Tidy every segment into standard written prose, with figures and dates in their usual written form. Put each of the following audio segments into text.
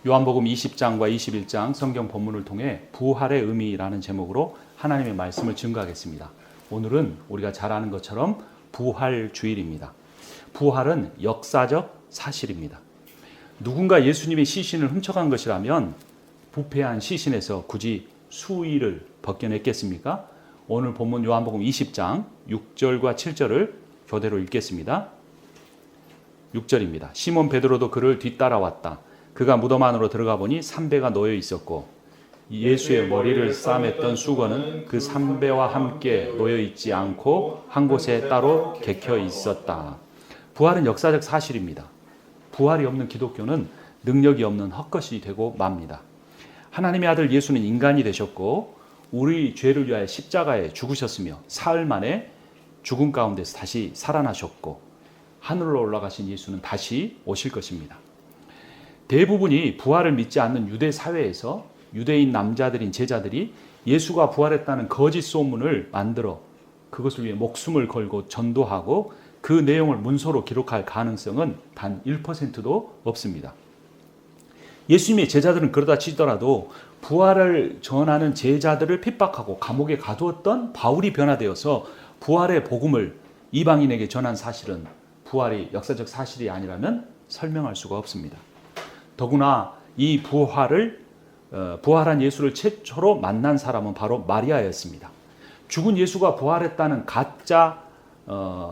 요한복음 20장과 21장 성경 본문을 통해 부활의 의미라는 제목으로 하나님의 말씀을 증거하겠습니다. 오늘은 우리가 잘 아는 것처럼 부활 주일입니다. 부활은 역사적 사실입니다. 누군가 예수님의 시신을 훔쳐간 것이라면 부패한 시신에서 굳이 수의를 벗겨냈겠습니까? 오늘 본문 요한복음 20장 6절과 7절을 교대로 읽겠습니다. 6절입니다. 시몬 베드로도 그를 뒤따라왔다. 그가 무덤 안으로 들어가 보니 삼배가 놓여 있었고 예수의 머리를 싸맸던 수건은 그 삼배와 함께 놓여 있지 않고 한 곳에 따로 개켜 있었다. 부활은 역사적 사실입니다. 부활이 없는 기독교는 능력이 없는 헛것이 되고 맙니다. 하나님의 아들 예수는 인간이 되셨고 우리 죄를 위하여 십자가에 죽으셨으며 사흘 만에 죽음 가운데서 다시 살아나셨고 하늘로 올라가신 예수는 다시 오실 것입니다. 대부분이 부활을 믿지 않는 유대 사회에서 유대인 남자들인 제자들이 예수가 부활했다는 거짓 소문을 만들어 그것을 위해 목숨을 걸고 전도하고 그 내용을 문서로 기록할 가능성은 단 1%도 없습니다. 예수님의 제자들은 그러다 치더라도 부활을 전하는 제자들을 핍박하고 감옥에 가두었던 바울이 변화되어서 부활의 복음을 이방인에게 전한 사실은 부활이 역사적 사실이 아니라면 설명할 수가 없습니다. 더구나 이 부활한 예수를 최초로 만난 사람은 바로 마리아였습니다. 죽은 예수가 부활했다는 가짜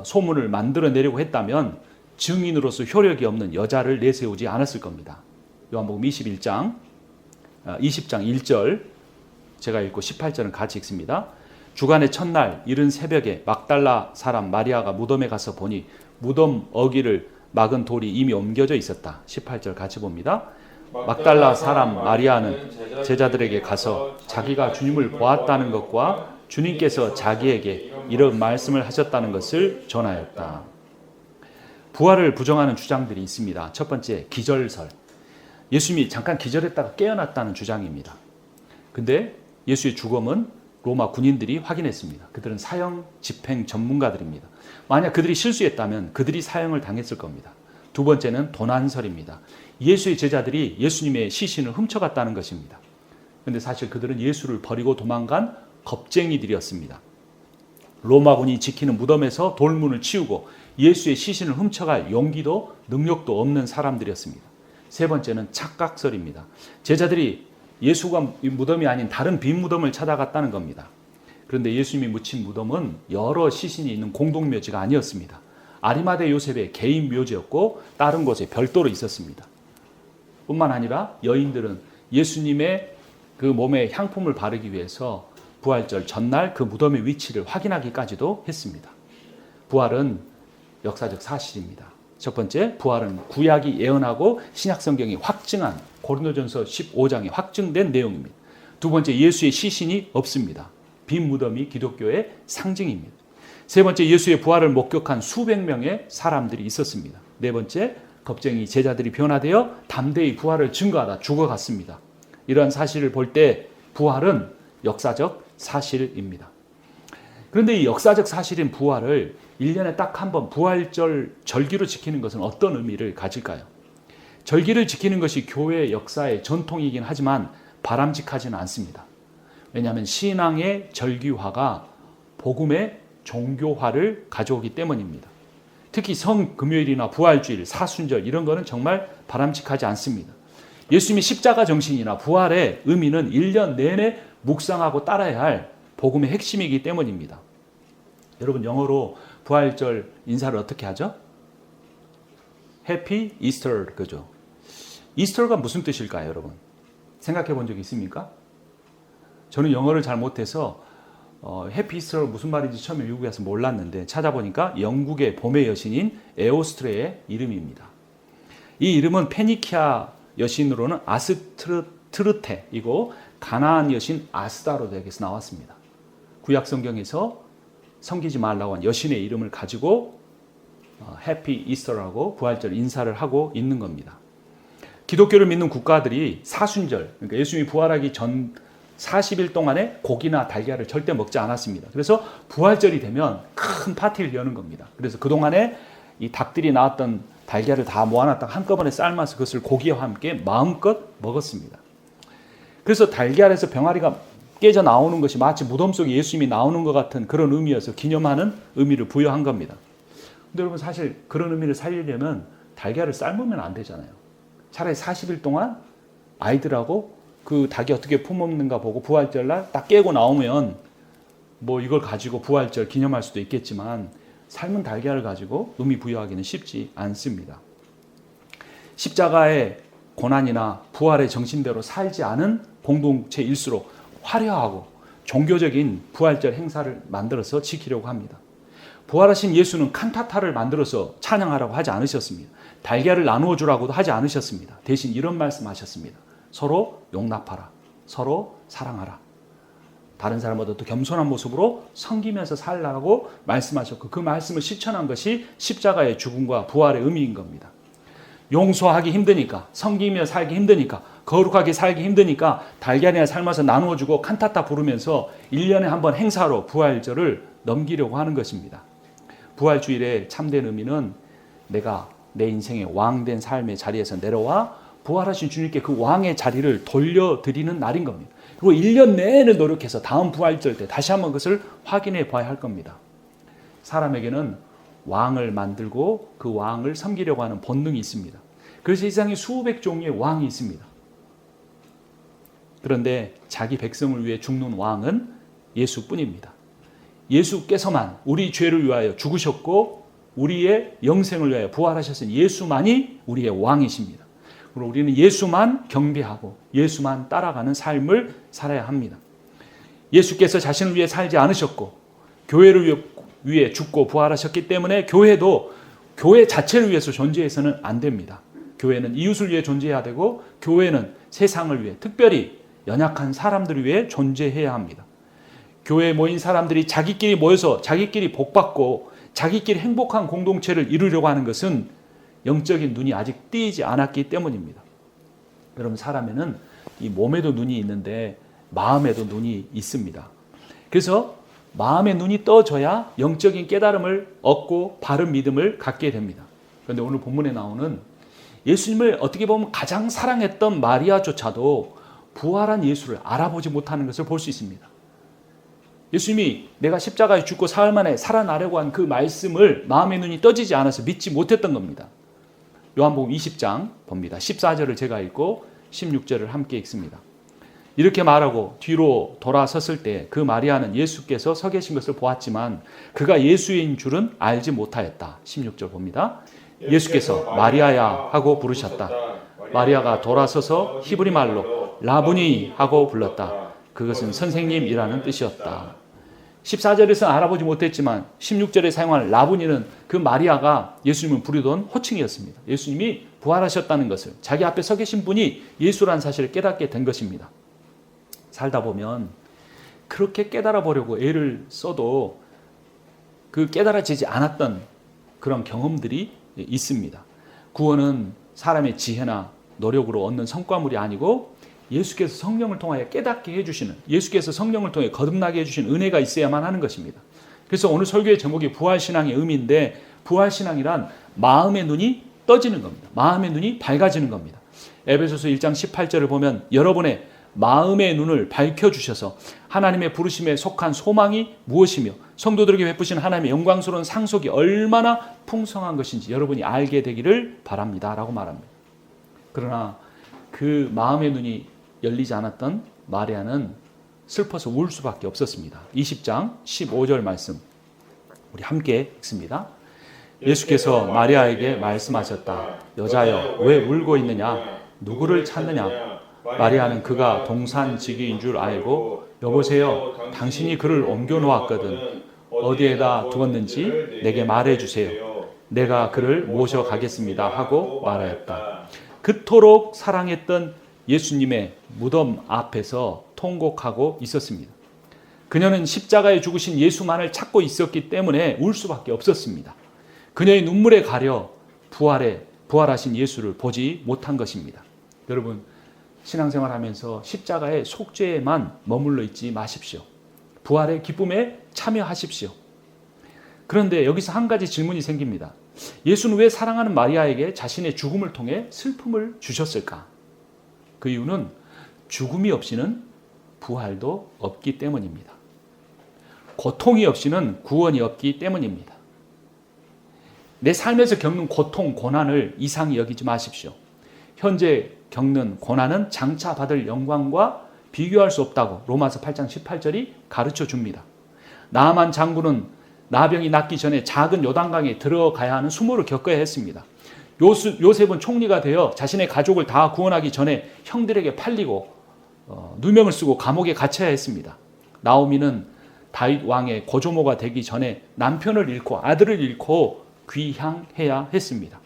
소문을 만들어내려고 했다면 증인으로서 효력이 없는 여자를 내세우지 않았을 겁니다. 요한복음 20장 1절 제가 읽고 18절은 같이 읽습니다. 주간의 첫날 이른 새벽에 막달라 사람 마리아가 무덤에 가서 보니 무덤 어귀를 막은 돌이 이미 옮겨져 있었다. 18절 같이 봅니다. 막달라 사람 마리아는 제자들에게 가서 자기가 주님을 보았다는 것과 주님께서 자기에게 이런 말씀을 하셨다는 것을 전하였다. 부활을 부정하는 주장들이 있습니다. 첫 번째, 기절설. 예수님이 잠깐 기절했다가 깨어났다는 주장입니다. 근데 예수의 죽음은 로마 군인들이 확인했습니다. 그들은 사형 집행 전문가들입니다. 만약 그들이 실수했다면 그들이 사형을 당했을 겁니다. 두 번째는 도난설입니다. 예수의 제자들이 예수님의 시신을 훔쳐갔다는 것입니다. 그런데 사실 그들은 예수를 버리고 도망간 겁쟁이들이었습니다. 로마군이 지키는 무덤에서 돌문을 치우고 예수의 시신을 훔쳐갈 용기도 능력도 없는 사람들이었습니다. 세 번째는 착각설입니다. 제자들이 예수가 무덤이 아닌 다른 빈 무덤을 찾아갔다는 겁니다. 그런데 예수님이 묻힌 무덤은 여러 시신이 있는 공동묘지가 아니었습니다. 아리마대 요셉의 개인 묘지였고 다른 곳에 별도로 있었습니다. 뿐만 아니라 여인들은 예수님의 그 몸에 향품을 바르기 위해서 부활절 전날 그 무덤의 위치를 확인하기까지도 했습니다. 부활은 역사적 사실입니다. 첫 번째, 부활은 구약이 예언하고 신약 성경이 확증한 고린도전서 15장에 확증된 내용입니다. 두 번째, 예수의 시신이 없습니다. 빈 무덤이 기독교의 상징입니다. 세 번째, 예수의 부활을 목격한 수백 명의 사람들이 있었습니다. 네 번째, 겁쟁이 제자들이 변화되어 담대히 부활을 증거하다 죽어갔습니다. 이러한 사실을 볼 때 부활은 역사적 사실입니다. 그런데 이 역사적 사실인 부활을 1년에 딱 한 번 부활절 절기로 지키는 것은 어떤 의미를 가질까요? 절기를 지키는 것이 교회의 역사의 전통이긴 하지만 바람직하지는 않습니다. 왜냐하면 신앙의 절기화가 복음의 종교화를 가져오기 때문입니다. 특히 성금요일이나 부활주일, 사순절 이런 거는 정말 바람직하지 않습니다. 예수님의 십자가 정신이나 부활의 의미는 1년 내내 묵상하고 따라야 할 복음의 핵심이기 때문입니다. 여러분 영어로 부활절 인사를 어떻게 하죠? 해피 이스터 그죠? 이스터가 무슨 뜻일까요, 여러분? 생각해 본 적이 있습니까? 저는 영어를 잘 못해서 해피 이스터가 무슨 말인지 처음에 미국에 와서 몰랐는데 찾아보니까 영국의 봄의 여신인 에오스트레의 이름입니다. 이 이름은 페니키아 여신으로는 아스트르테이고 가나안 여신 아스다로드에게서 나왔습니다. 구약 성경에서 섬기지 말라고 한 여신의 이름을 가지고 해피 이스터라고 부활절 인사를 하고 있는 겁니다. 기독교를 믿는 국가들이 사순절, 그러니까 예수님이 부활하기 전 40일 동안에 고기나 달걀을 절대 먹지 않았습니다. 그래서 부활절이 되면 큰 파티를 여는 겁니다. 그래서 그동안에 이 닭들이 낳았던 달걀을 다 모아놨다가 한꺼번에 삶아서 그것을 고기와 함께 마음껏 먹었습니다. 그래서 달걀에서 병아리가 깨져 나오는 것이 마치 무덤 속에 예수님이 나오는 것 같은 그런 의미여서 기념하는 의미를 부여한 겁니다. 근데 여러분 사실 그런 의미를 살리려면 달걀을 삶으면 안 되잖아요. 차라리 40일 동안 아이들하고 그 닭이 어떻게 품었는가 보고 부활절 날 딱 깨고 나오면 뭐 이걸 가지고 부활절 기념할 수도 있겠지만 삶은 달걀을 가지고 의미 부여하기는 쉽지 않습니다. 십자가의 고난이나 부활의 정신대로 살지 않은 공동체일수록 화려하고 종교적인 부활절 행사를 만들어서 지키려고 합니다. 부활하신 예수는 칸타타를 만들어서 찬양하라고 하지 않으셨습니다. 달걀을 나누어 주라고도 하지 않으셨습니다. 대신 이런 말씀하셨습니다. 서로 용납하라. 서로 사랑하라. 다른 사람보다 더 겸손한 모습으로 섬기면서 살라고 말씀하셨고 그 말씀을 실천한 것이 십자가의 죽음과 부활의 의미인 겁니다. 용서하기 힘드니까, 섬기며 살기 힘드니까, 거룩하게 살기 힘드니까 달걀이나 삶아서 나누어주고 칸타타 부르면서 1년에 한 번 행사로 부활절을 넘기려고 하는 것입니다. 부활주일의 참된 의미는 내가 내 인생의 왕된 삶의 자리에서 내려와 부활하신 주님께 그 왕의 자리를 돌려드리는 날인 겁니다. 그리고 1년 내내 노력해서 다음 부활절 때 다시 한번 그것을 확인해 봐야 할 겁니다. 사람에게는 왕을 만들고 그 왕을 섬기려고 하는 본능이 있습니다. 그래서 세상에 수백 종류의 왕이 있습니다. 그런데 자기 백성을 위해 죽는 왕은 예수뿐입니다. 예수께서만 우리 죄를 위하여 죽으셨고 우리의 영생을 위하여 부활하셨으니 예수만이 우리의 왕이십니다. 그리고 우리는 예수만 경배하고 예수만 따라가는 삶을 살아야 합니다. 예수께서 자신을 위해 살지 않으셨고 교회를 위해 죽고 부활하셨기 때문에 교회도 교회 자체를 위해서 존재해서는 안 됩니다. 교회는 이웃을 위해 존재해야 되고 교회는 세상을 위해 특별히 연약한 사람들을 위해 존재해야 합니다. 교회에 모인 사람들이 자기끼리 모여서 자기끼리 복받고 자기끼리 행복한 공동체를 이루려고 하는 것은 영적인 눈이 아직 띄지 않았기 때문입니다. 여러분 사람에는 이 몸에도 눈이 있는데 마음에도 눈이 있습니다. 그래서 마음의 눈이 떠져야 영적인 깨달음을 얻고 바른 믿음을 갖게 됩니다. 그런데 오늘 본문에 나오는 예수님을 어떻게 보면 가장 사랑했던 마리아조차도 부활한 예수를 알아보지 못하는 것을 볼 수 있습니다. 예수님이 내가 십자가에 죽고 사흘 만에 살아나려고 한 그 말씀을 마음의 눈이 떠지지 않아서 믿지 못했던 겁니다. 요한복음 20장 봅니다. 14절을 제가 읽고 16절을 함께 읽습니다. 이렇게 말하고 뒤로 돌아섰을 때 그 마리아는 예수께서 서 계신 것을 보았지만 그가 예수인 줄은 알지 못하였다. 16절 봅니다. 예수께서 마리아야 하고 부르셨다. 마리아가 돌아서서 히브리 말로 라부니 하고 불렀다. 그것은 선생님이라는 뜻이었다. 14절에서 알아보지 못했지만 16절에 사용한 라부니는 그 마리아가 예수님을 부르던 호칭이었습니다. 예수님이 부활하셨다는 것을 자기 앞에 서 계신 분이 예수라는 사실을 깨닫게 된 것입니다. 살다 보면 그렇게 깨달아 보려고 애를 써도 그 깨달아지지 않았던 그런 경험들이 있습니다. 구원은 사람의 지혜나 노력으로 얻는 성과물이 아니고 예수께서 성령을 통하여 깨닫게 해주시는, 예수께서 성령을 통해 거듭나게 해주시는 은혜가 있어야만 하는 것입니다. 그래서 오늘 설교의 제목이 부활신앙의 의미인데 부활신앙이란 마음의 눈이 떠지는 겁니다. 마음의 눈이 밝아지는 겁니다. 에베소서 1장 18절을 보면 여러분의 마음의 눈을 밝혀주셔서 하나님의 부르심에 속한 소망이 무엇이며 성도들에게 베푸신 하나님의 영광스러운 상속이 얼마나 풍성한 것인지 여러분이 알게 되기를 바랍니다 라고 말합니다. 그러나 그 마음의 눈이 열리지 않았던 마리아는 슬퍼서 울 수밖에 없었습니다. 20장 15절 말씀 우리 함께 읽습니다. 예수께서 마리아에게 말씀하셨다. 여자여 왜 울고 있느냐? 누구를 찾느냐? 마리아는 그가 동산지기인 줄 알고 여보세요 당신이 그를 옮겨 놓았거든 어디에다 두었는지 내게 말해 주세요. 내가 그를 모셔가겠습니다 하고 말하였다. 그토록 사랑했던 예수님의 무덤 앞에서 통곡하고 있었습니다. 그녀는 십자가에 죽으신 예수만을 찾고 있었기 때문에 울 수밖에 없었습니다. 그녀의 눈물에 가려 부활하신 예수를 보지 못한 것입니다. 여러분 신앙생활하면서 십자가의 속죄에만 머물러 있지 마십시오. 부활의 기쁨에 참여하십시오. 그런데 여기서 한 가지 질문이 생깁니다. 예수는 왜 사랑하는 마리아에게 자신의 죽음을 통해 슬픔을 주셨을까? 그 이유는 죽음이 없이는 부활도 없기 때문입니다. 고통이 없이는 구원이 없기 때문입니다. 내 삶에서 겪는 고통, 고난을 이상히 여기지 마십시오. 현재 겪는 고난은 장차 받을 영광과 비교할 수 없다고 로마서 8장 18절이 가르쳐 줍니다. 나아만 장군은 나병이 낫기 전에 작은 요단강에 들어가야 하는 수모를 겪어야 했습니다. 요셉은 총리가 되어 자신의 가족을 다 구원하기 전에 형들에게 팔리고 누명을 쓰고 감옥에 갇혀야 했습니다. 나오미는 다윗 왕의 고조모가 되기 전에 남편을 잃고 아들을 잃고 귀향해야 했습니다.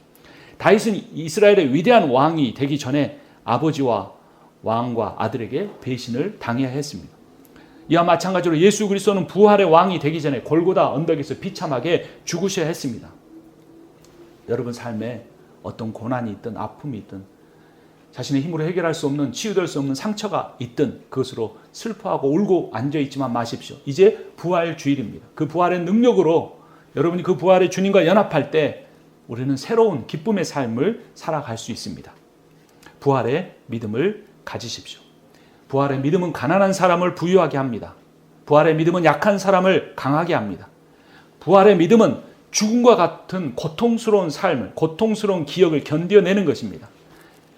다윗은 이스라엘의 위대한 왕이 되기 전에 아버지와 왕과 아들에게 배신을 당해야 했습니다. 이와 마찬가지로 예수 그리스도는 부활의 왕이 되기 전에 골고다 언덕에서 비참하게 죽으셔야 했습니다. 여러분 삶에 어떤 고난이 있든 아픔이 있든 자신의 힘으로 해결할 수 없는 치유될 수 없는 상처가 있든 그것으로 슬퍼하고 울고 앉아있지만 마십시오. 이제 부활 주일입니다. 그 부활의 능력으로 여러분이 그 부활의 주님과 연합할 때 우리는 새로운 기쁨의 삶을 살아갈 수 있습니다. 부활의 믿음을 가지십시오. 부활의 믿음은 가난한 사람을 부유하게 합니다. 부활의 믿음은 약한 사람을 강하게 합니다. 부활의 믿음은 죽음과 같은 고통스러운 삶을, 고통스러운 기억을 견뎌내는 것입니다.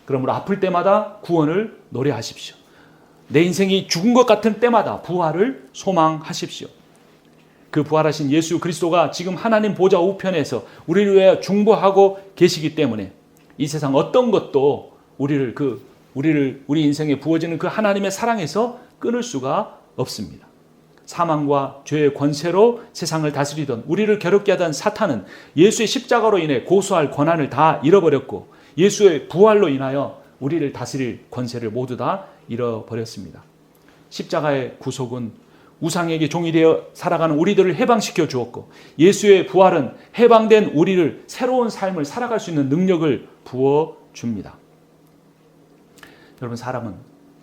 그러므로 아플 때마다 구원을 노래하십시오. 내 인생이 죽은 것 같은 때마다 부활을 소망하십시오. 그 부활하신 예수 그리스도가 지금 하나님 보좌 우편에서 우리를 위하여 중보하고 계시기 때문에 이 세상 어떤 것도 우리 인생에 부어지는 그 하나님의 사랑에서 끊을 수가 없습니다. 사망과 죄의 권세로 세상을 다스리던 우리를 괴롭게 하던 사탄은 예수의 십자가로 인해 고소할 권한을 다 잃어버렸고 예수의 부활로 인하여 우리를 다스릴 권세를 모두 다 잃어버렸습니다. 십자가의 구속은 우상에게 종이 되어 살아가는 우리들을 해방시켜 주었고 예수의 부활은 해방된 우리를 새로운 삶을 살아갈 수 있는 능력을 부어줍니다. 여러분 사람은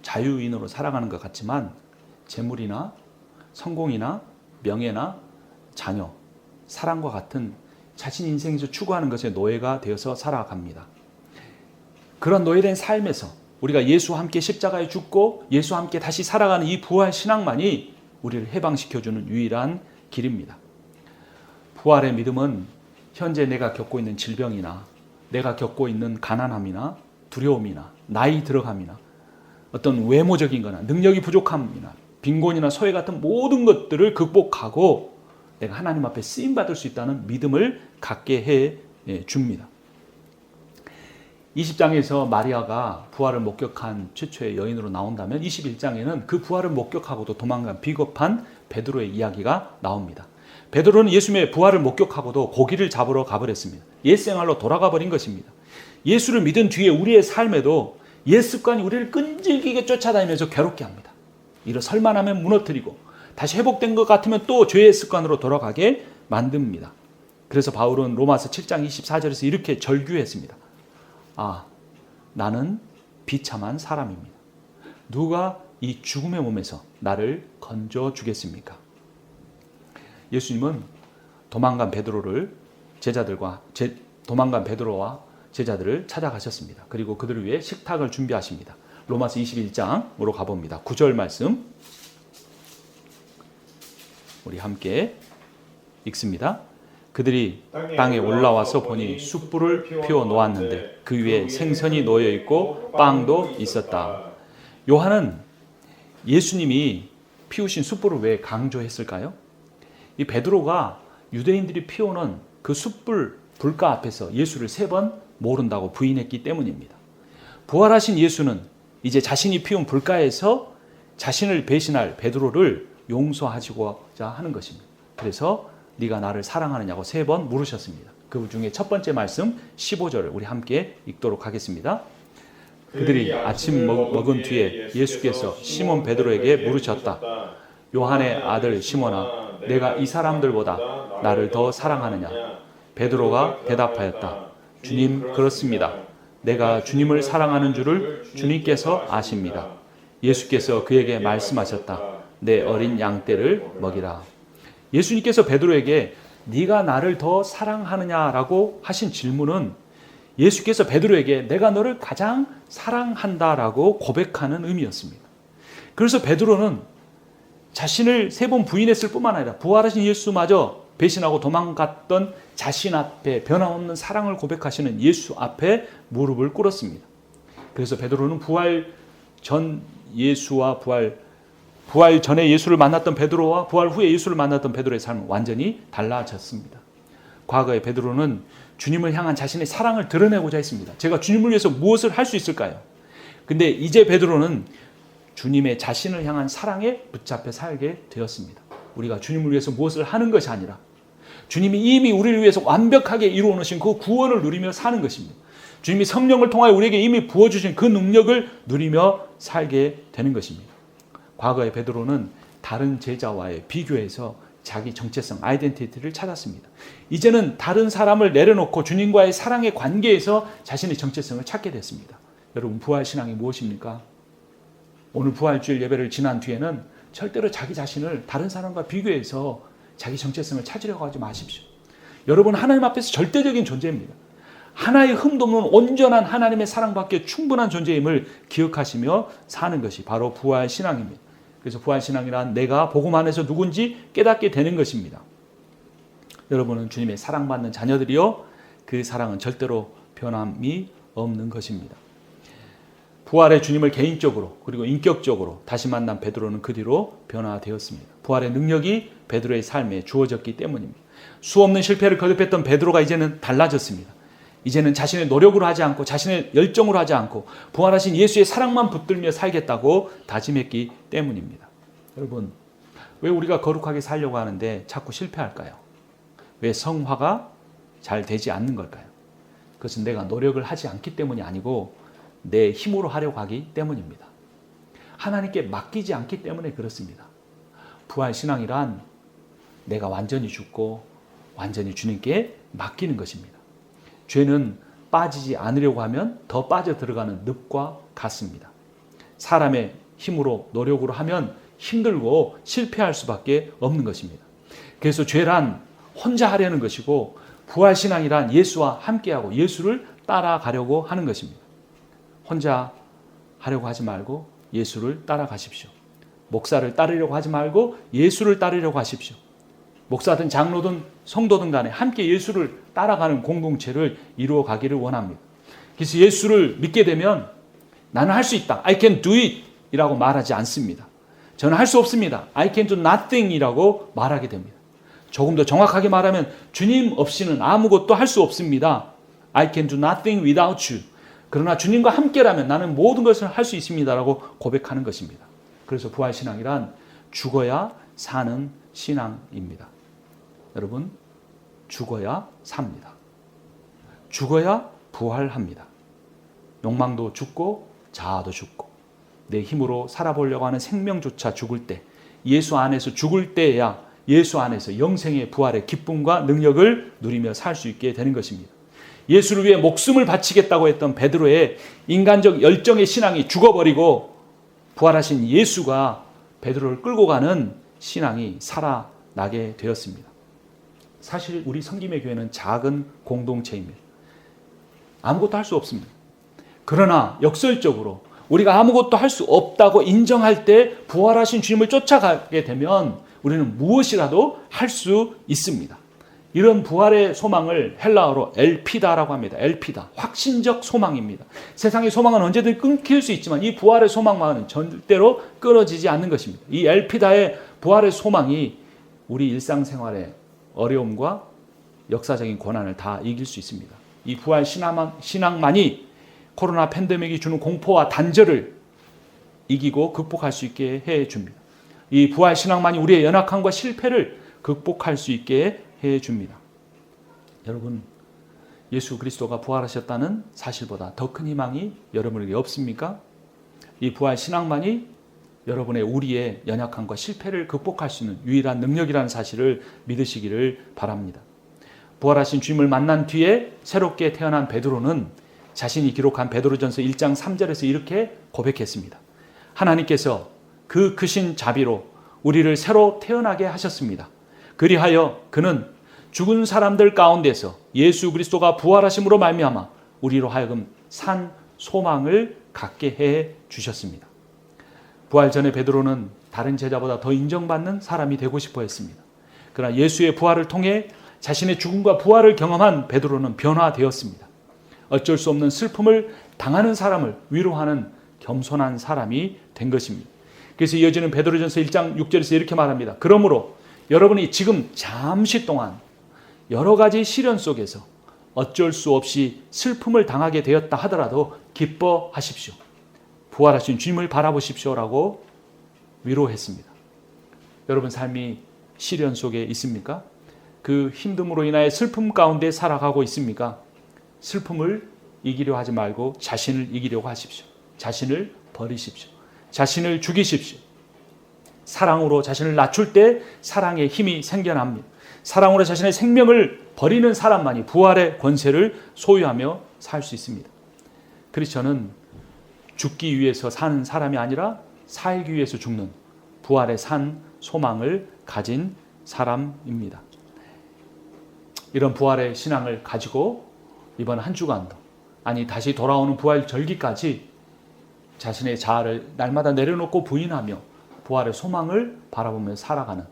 자유인으로 살아가는 것 같지만 재물이나 성공이나 명예나 자녀, 사랑과 같은 자신 인생에서 추구하는 것에 노예가 되어서 살아갑니다. 그런 노예된 삶에서 우리가 예수와 함께 십자가에 죽고 예수와 함께 다시 살아가는 이 부활 신앙만이 우리를 해방시켜주는 유일한 길입니다. 부활의 믿음은 현재 내가 겪고 있는 질병이나 내가 겪고 있는 가난함이나 두려움이나 나이 들어감이나 어떤 외모적인 거나 능력이 부족함이나 빈곤이나 소외 같은 모든 것들을 극복하고 내가 하나님 앞에 쓰임받을 수 있다는 믿음을 갖게 해 줍니다. 20장에서 마리아가 부활을 목격한 최초의 여인으로 나온다면 21장에는 그 부활을 목격하고도 도망간 비겁한 베드로의 이야기가 나옵니다. 베드로는 예수님의 부활을 목격하고도 고기를 잡으러 가버렸습니다. 옛 생활로 돌아가 버린 것입니다. 예수를 믿은 뒤에 우리의 삶에도 옛 습관이 우리를 끈질기게 쫓아다니면서 괴롭게 합니다. 일어설만 하면 무너뜨리고 다시 회복된 것 같으면 또 죄의 습관으로 돌아가게 만듭니다. 그래서 바울은 로마서 7장 24절에서 이렇게 절규했습니다. 나는 비참한 사람입니다. 누가 이 죽음의 몸에서 나를 건져주겠습니까? 예수님은 도망간 베드로와 제자들을 찾아가셨습니다. 그리고 그들을 위해 식탁을 준비하십니다. 로마서 21장으로 가봅니다. 9절 말씀 우리 함께 읽습니다. 그들이 땅에 올라와서 보니 숯불을 피워 놓았는데 그 위에 생선이 놓여 있고 빵도 있었다. 요한은 예수님이 피우신 숯불을 왜 강조했을까요? 이 베드로가 유대인들이 피우는 그 숯불 불가 앞에서 예수를 3번 모른다고 부인했기 때문입니다. 부활하신 예수는 이제 자신이 피운 불가에서 자신을 배신할 베드로를 용서하시고자 하는 것입니다. 그래서 네가 나를 사랑하느냐고 3번 물으셨습니다. 그 중에 첫 번째 말씀 15절을 우리 함께 읽도록 하겠습니다. 그들이 아침 먹은 뒤에 예수께서 시몬 베드로에게 물으셨다. 요한의 아들 시몬아, 내가 이 사람들보다 나를 더 사랑하느냐? 베드로가 대답하였다. 주님, 그렇습니다. 내가 주님을 사랑하는 줄을 주님께서 아십니다. 예수께서 그에게 말씀하셨다. 내 어린 양떼를 먹이라. 예수님께서 베드로에게 네가 나를 더 사랑하느냐라고 하신 질문은 예수께서 베드로에게 내가 너를 가장 사랑한다라고 고백하는 의미였습니다. 그래서 베드로는 자신을 3번 부인했을 뿐만 아니라 부활하신 예수마저 배신하고 도망갔던 자신 앞에 변함없는 사랑을 고백하시는 예수 앞에 무릎을 꿇었습니다. 그래서 베드로는 부활 전 예수와 부활 전에 예수를 만났던 베드로와 부활 후에 예수를 만났던 베드로의 삶은 완전히 달라졌습니다. 과거에 베드로는 주님을 향한 자신의 사랑을 드러내고자 했습니다. 제가 주님을 위해서 무엇을 할 수 있을까요? 근데 이제 베드로는 주님의 자신을 향한 사랑에 붙잡혀 살게 되었습니다. 우리가 주님을 위해서 무엇을 하는 것이 아니라 주님이 이미 우리를 위해서 완벽하게 이루어 놓으신 그 구원을 누리며 사는 것입니다. 주님이 성령을 통하여 우리에게 이미 부어주신 그 능력을 누리며 살게 되는 것입니다. 과거의 베드로는 다른 제자와의 비교에서 자기 정체성, 아이덴티티를 찾았습니다. 이제는 다른 사람을 내려놓고 주님과의 사랑의 관계에서 자신의 정체성을 찾게 됐습니다. 여러분, 부활신앙이 무엇입니까? 오늘 부활주일 예배를 지난 뒤에는 절대로 자기 자신을 다른 사람과 비교해서 자기 정체성을 찾으려고 하지 마십시오. 여러분, 하나님 앞에서 절대적인 존재입니다. 하나의 흠도 없는 온전한 하나님의 사랑받기에 충분한 존재임을 기억하시며 사는 것이 바로 부활신앙입니다. 그래서 부활신앙이란 내가 복음 안에서 누군지 깨닫게 되는 것입니다. 여러분은 주님의 사랑받는 자녀들이요, 그 사랑은 절대로 변함이 없는 것입니다. 부활의 주님을 개인적으로 그리고 인격적으로 다시 만난 베드로는 그 뒤로 변화되었습니다. 부활의 능력이 베드로의 삶에 주어졌기 때문입니다. 수없는 실패를 거듭했던 베드로가 이제는 달라졌습니다. 이제는 자신의 노력으로 하지 않고 자신의 열정으로 하지 않고 부활하신 예수의 사랑만 붙들며 살겠다고 다짐했기 때문입니다. 여러분, 왜 우리가 거룩하게 살려고 하는데 자꾸 실패할까요? 왜 성화가 잘 되지 않는 걸까요? 그것은 내가 노력을 하지 않기 때문이 아니고 내 힘으로 하려고 하기 때문입니다. 하나님께 맡기지 않기 때문에 그렇습니다. 부활신앙이란 내가 완전히 죽고 완전히 주님께 맡기는 것입니다. 죄는 빠지지 않으려고 하면 더 빠져 들어가는 늪과 같습니다. 사람의 힘으로 노력으로 하면 힘들고 실패할 수밖에 없는 것입니다. 그래서 죄란 혼자 하려는 것이고 부활신앙이란 예수와 함께하고 예수를 따라가려고 하는 것입니다. 혼자 하려고 하지 말고 예수를 따라가십시오. 목사를 따르려고 하지 말고 예수를 따르려고 하십시오. 목사든 장로든 성도든 간에 함께 예수를 따라가는 공동체를 이루어 가기를 원합니다. 그래서 예수를 믿게 되면 나는 할 수 있다. I can do it 이라고 말하지 않습니다. 저는 할 수 없습니다. I can do nothing 이라고 말하게 됩니다. 조금 더 정확하게 말하면 주님 없이는 아무것도 할 수 없습니다. I can do nothing without you. 그러나 주님과 함께라면 나는 모든 것을 할 수 있습니다 라고 고백하는 것입니다. 그래서 부활신앙이란 죽어야 사는 신앙입니다. 여러분, 죽어야 삽니다. 죽어야 부활합니다. 욕망도 죽고 자아도 죽고 내 힘으로 살아보려고 하는 생명조차 죽을 때, 예수 안에서 죽을 때야 예수 안에서 영생의 부활의 기쁨과 능력을 누리며 살 수 있게 되는 것입니다. 예수를 위해 목숨을 바치겠다고 했던 베드로의 인간적 열정의 신앙이 죽어버리고 부활하신 예수가 베드로를 끌고 가는 신앙이 살아나게 되었습니다. 사실 우리 성김의 교회는 작은 공동체입니다. 아무것도 할 수 없습니다. 그러나 역설적으로 우리가 아무것도 할 수 없다고 인정할 때 부활하신 주님을 쫓아가게 되면 우리는 무엇이라도 할 수 있습니다. 이런 부활의 소망을 헬라어로 엘피다라고 합니다. 엘피다, 확신적 소망입니다. 세상의 소망은 언제든 끊길 수 있지만 이 부활의 소망만은 절대로 끊어지지 않는 것입니다. 이 엘피다의 부활의 소망이 우리 일상생활의 어려움과 역사적인 고난을 다 이길 수 있습니다. 이 부활 신앙만이 코로나 팬데믹이 주는 공포와 단절을 이기고 극복할 수 있게 해줍니다. 이 부활 신앙만이 우리의 연약함과 실패를 극복할 수 있게 해줍니다. 여러분, 예수 그리스도가 부활하셨다는 사실보다 더 큰 희망이 여러분에게 없습니까? 이 부활 신앙만이 여러분의 우리의 연약함과 실패를 극복할 수 있는 유일한 능력이라는 사실을 믿으시기를 바랍니다. 부활하신 주님을 만난 뒤에 새롭게 태어난 베드로는 자신이 기록한 베드로전서 1장 3절에서 이렇게 고백했습니다. 하나님께서 그 크신 자비로 우리를 새로 태어나게 하셨습니다. 그리하여 그는 죽은 사람들 가운데서 예수 그리스도가 부활하심으로 말미암아 우리로 하여금 산 소망을 갖게 해 주셨습니다. 부활 전에 베드로는 다른 제자보다 더 인정받는 사람이 되고 싶어 했습니다. 그러나 예수의 부활을 통해 자신의 죽음과 부활을 경험한 베드로는 변화되었습니다. 어쩔 수 없는 슬픔을 당하는 사람을 위로하는 겸손한 사람이 된 것입니다. 그래서 이어지는 베드로전서 1장 6절에서 이렇게 말합니다. 그러므로 여러분이 지금 잠시 동안 여러 가지 시련 속에서 어쩔 수 없이 슬픔을 당하게 되었다 하더라도 기뻐하십시오. 부활하신 주님을 바라보십시오라고 위로했습니다. 여러분 삶이 시련 속에 있습니까? 그 힘듦으로 인하여 슬픔 가운데 살아가고 있습니까? 슬픔을 이기려 하지 말고 자신을 이기려고 하십시오. 자신을 버리십시오. 자신을 죽이십시오. 사랑으로 자신을 낮출 때 사랑의 힘이 생겨납니다. 사랑으로 자신의 생명을 버리는 사람만이 부활의 권세를 소유하며 살 수 있습니다. 크리스천은 죽기 위해서 사는 사람이 아니라 살기 위해서 죽는 부활의 산 소망을 가진 사람입니다. 이런 부활의 신앙을 가지고 이번 한 주간도, 아니 다시 돌아오는 부활 절기까지 자신의 자아를 날마다 내려놓고 부인하며 부활의 소망을 바라보며 살아가는,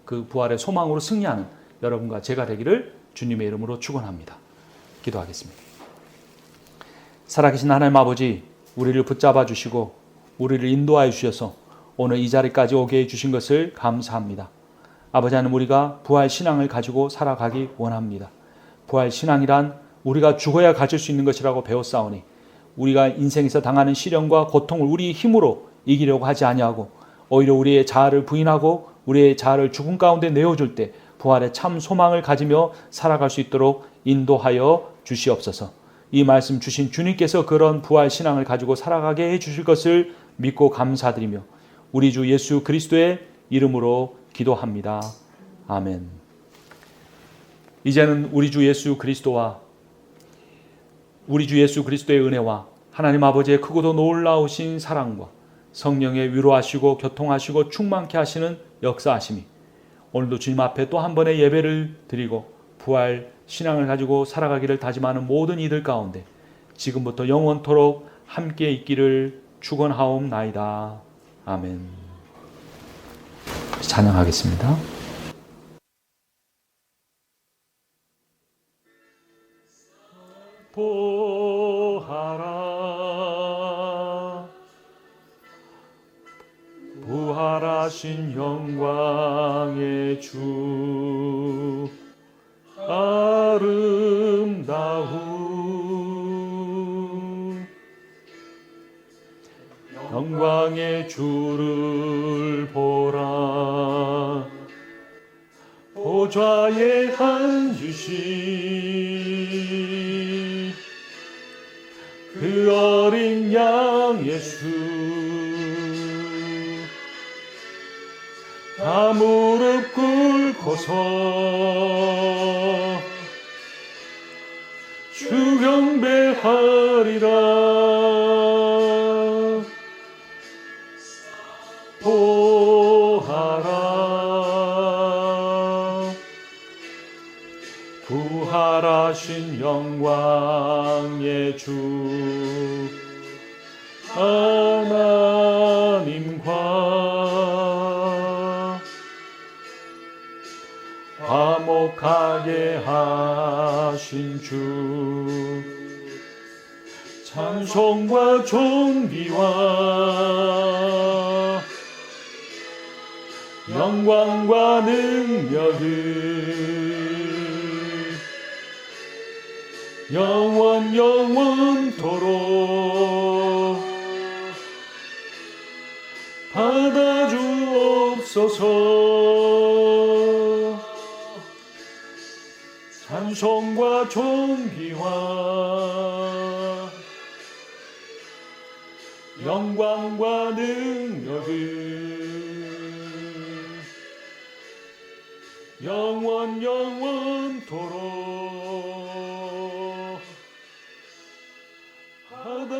그 부활의 소망으로 승리하는 여러분과 제가 되기를 주님의 이름으로 축원합니다. 기도하겠습니다. 살아계신 하나님 아버지, 우리를 붙잡아 주시고 우리를 인도하여 주셔서 오늘 이 자리까지 오게 해주신 것을 감사합니다. 아버지 하나님, 우리가 부활 신앙을 가지고 살아가기 원합니다. 부활 신앙이란 우리가 죽어야 가질 수 있는 것이라고 배웠사오니 우리가 인생에서 당하는 시련과 고통을 우리 힘으로 이기려고 하지 아니하고 오히려 우리의 자아를 부인하고 우리의 자아를 죽음 가운데 내어줄 때 부활의 참 소망을 가지며 살아갈 수 있도록 인도하여 주시옵소서. 이 말씀 주신 주님께서 그런 부활 신앙을 가지고 살아가게 해주실 것을 믿고 감사드리며 우리 주 예수 그리스도의 이름으로 기도합니다. 아멘. 이제는 우리 주 예수 그리스도의 은혜와 하나님 아버지의 크고도 놀라우신 사랑과 성령의 위로하시고 교통하시고 충만케 하시는 역사하심이 오늘도 주님 앞에 또 한 번의 예배를 드리고 부활 신앙을 가지고 살아가기를 다짐하는 모든 이들 가운데 지금부터 영원토록 함께 있기를 축원하옵나이다. 아멘. 찬양하겠습니다. 보하라, 부활하신 영광의 주, 아름다운 영광의 주를 보라. 보좌에 앉으신 그 어린 양 예수, 다 무릎 꿇고서 주 경배하리라. 보하라, 부활하신 영광의 주, 하나님과 화목하게 하신 주, 찬송과 존귀와 영광과 능력을 영원토록 받아주옵소서. 찬송과 존귀와 영광과 능력을 영원토록 받아주옵소서.